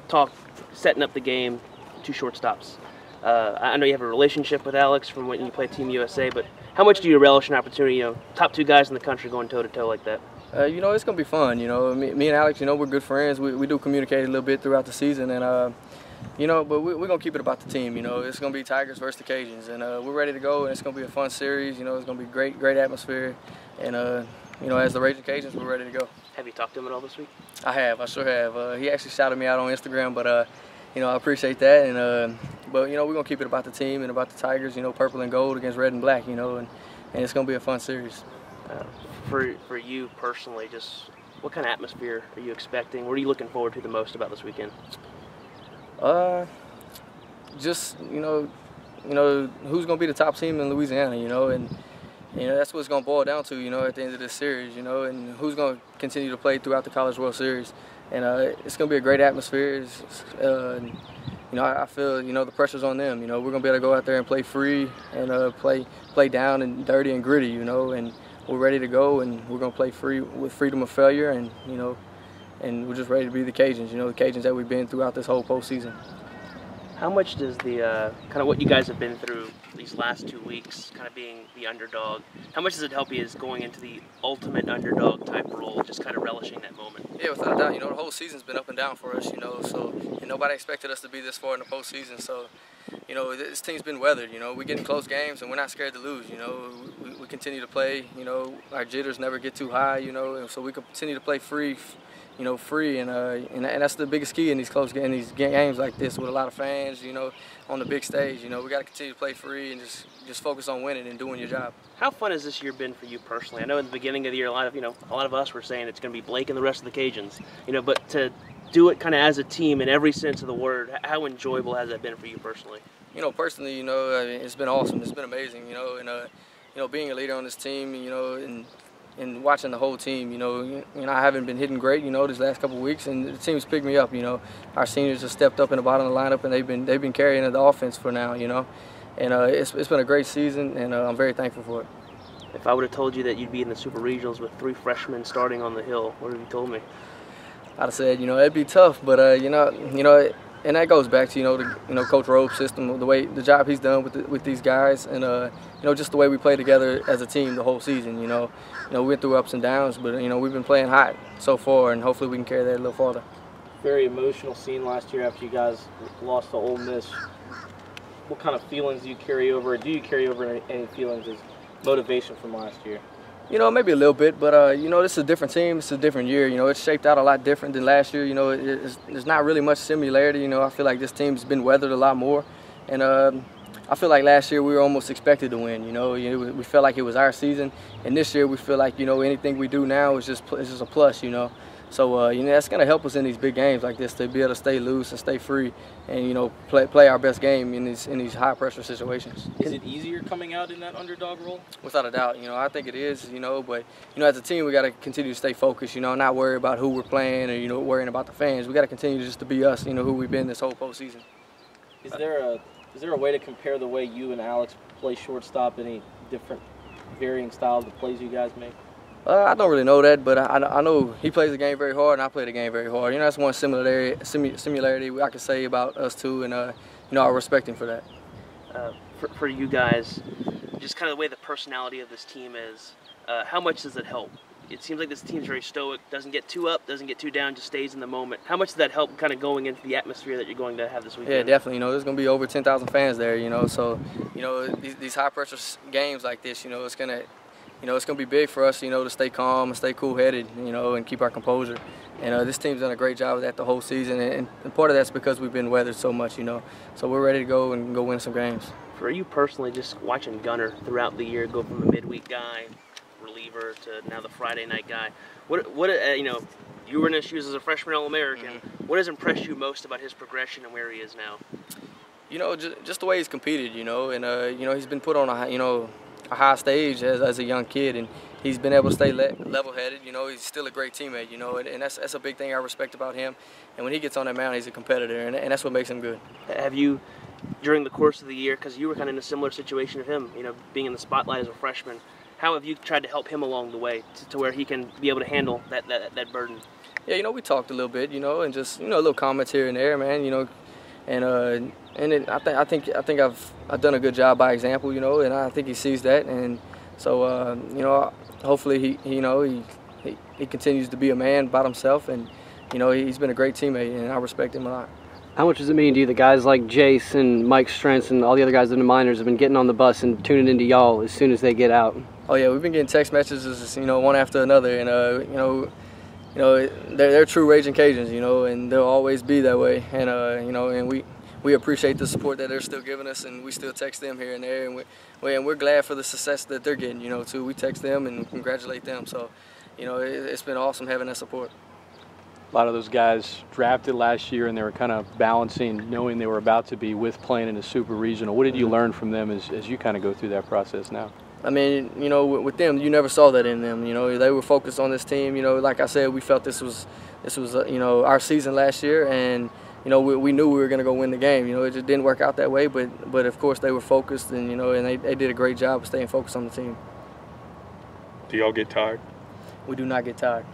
talk setting up the game, 2 shortstops. I know you have a relationship with Alex from when you played Team USA, but how much do you relish an opportunity, top 2 guys in the country going toe-to-toe like that? It's going to be fun. Me and Alex, we're good friends. We do communicate a little bit throughout the season, and but we're going to keep it about the team. It's going to be Tigers versus the Cajuns, and we're ready to go, and it's going to be a fun series. It's going to be great atmosphere, and as the Ragin Cajuns, we're ready to go. Have you talked to him at all this week? I sure have. He actually shouted me out on Instagram, but I appreciate that, and but we're going to keep it about the team and about the Tigers. Purple and gold against red and black. And it's going to be a fun series. For you personally, just what kind of atmosphere are you expecting? What are you looking forward to the most about this weekend? Just who's going to be the top team in Louisiana, and that's what it's going to boil down to, at the end of this series, and who's going to continue to play throughout the College World Series, and it's going to be a great atmosphere. I feel the pressure's on them. We're going to be able to go out there and play free and play down and dirty and gritty, and we're ready to go, and we're going to play free with freedom of failure, and and we're just ready to be the Cajuns, the Cajuns that we've been throughout this whole postseason. How much does the kind of what you guys have been through these last 2 weeks, kind of being the underdog, how much does it help you as going into the ultimate underdog type role, just kind of relishing that moment? Yeah, without a doubt. The whole season's been up and down for us, so and nobody expected us to be this far in the postseason. So, this team's been weathered. We get in close games and we're not scared to lose. We continue to play. Our jitters never get too high. And so we continue to play free. Free, and that's the biggest key in these close games, in these games like this with a lot of fans, on the big stage. We got to continue to play free and just focus on winning and doing your job. How fun has this year been for you personally? I know in the beginning of the year, a lot of us were saying it's going to be Blake and the rest of the Cajuns, but to do it kind of as a team in every sense of the word, how enjoyable has that been for you personally? Personally, it's been awesome. It's been amazing, and being a leader on this team, and watching the whole team, I haven't been hitting great, these last couple of weeks, and the team's picked me up. Our seniors have stepped up in the bottom of the lineup, and they've been carrying the offense for now, and it's been a great season, and I'm very thankful for it. If I would have told you that you'd be in the Super Regionals with 3 freshmen starting on the hill, what would have you told me? I'd have said, it'd be tough, but and that goes back to Coach Robe's system, the job he's done with these guys, and just the way we play together as a team the whole season. We went through ups and downs, but we've been playing hot so far, and hopefully we can carry that a little farther. Very emotional scene last year after you guys lost to Ole Miss. What kind of feelings do you carry over? Do you carry over any feelings as motivation from last year? Maybe a little bit, but this is a different team. It's a different year. It's shaped out a lot different than last year. There's not really much similarity. I feel like this team's been weathered a lot more, and I feel like last year we were almost expected to win. We felt like it was our season, and this year we feel like anything we do now is just a plus. So that's going to help us in these big games like this to be able to stay loose and stay free, and play our best game in these high pressure situations. Is it easier coming out in that underdog role? Without a doubt, I think it is. But as a team we got to continue to stay focused. Not worry about who we're playing or worrying about the fans. We got to continue just to be us. Who we've been this whole postseason. Is there a way to compare the way you and Alex play shortstop? Any different varying styles of plays you guys make? I don't really know that, but I know he plays the game very hard, and I play the game very hard. That's one similarity I can say about us two, and I respect him for that. For you guys, just kind of the way the personality of this team is, how much does it help? It seems like this team's very stoic, doesn't get too up, doesn't get too down, just stays in the moment. How much does that help kind of going into the atmosphere that you're going to have this weekend? Yeah, definitely. There's going to be over 10,000 fans there, so, these high-pressure games like this, it's going to it's going to be big for us, to stay calm and stay cool-headed, and keep our composure. And this team's done a great job of that the whole season, and part of that's because we've been weathered so much, So we're ready to go and go win some games. For you personally, just watching Gunnar throughout the year go from a midweek guy, reliever, to now the Friday night guy, what you were in his shoes as a freshman All-American. Mm-hmm. What has impressed you most about his progression and where he is now? Just the way he's competed, and he's been put on a high stage as a young kid, and he's been able to stay level-headed. He's still a great teammate, and that's a big thing I respect about him. And when he gets on that mound, he's a competitor, and that's what makes him good. Have you, during the course of the year, because you were kind of in a similar situation of him, being in the spotlight as a freshman, how have you tried to help him along the way to where he can be able to handle that burden? Yeah, you know, we talked a little bit, you know, and just, you know, little comments here and there, man, you know, and I think I've done a good job by example, you know, and I think he sees that, and so you know, hopefully he continues to be a man about himself, and you know, he's been a great teammate, and I respect him a lot. How much does it mean to you that guys like Jace and Mike Strentz and all the other guys in the minors have been getting on the bus and tuning into y'all as soon as they get out? Oh yeah, we've been getting text messages, you know, one after another, and you know, they're true Ragin Cajuns, you know, and they'll always be that way, and you know, and we appreciate the support that they're still giving us, and we still text them here and there, and we're glad for the success that they're getting, you know, too. We text them and congratulate them, so you know, it's been awesome having that support. A lot of those guys drafted last year, and they were kind of balancing knowing they were about to be with playing in a Super Regional. What did you learn from them as you kind of go through that process now? I mean, you know, with them, you never saw that in them. You know, they were focused on this team. You know, like I said, we felt this was you know, our season last year, and you know, we knew we were going to go win the game. You know, it just didn't work out that way, but of course they were focused, and you know, and they did a great job of staying focused on the team. Do y'all get tired? We do not get tired.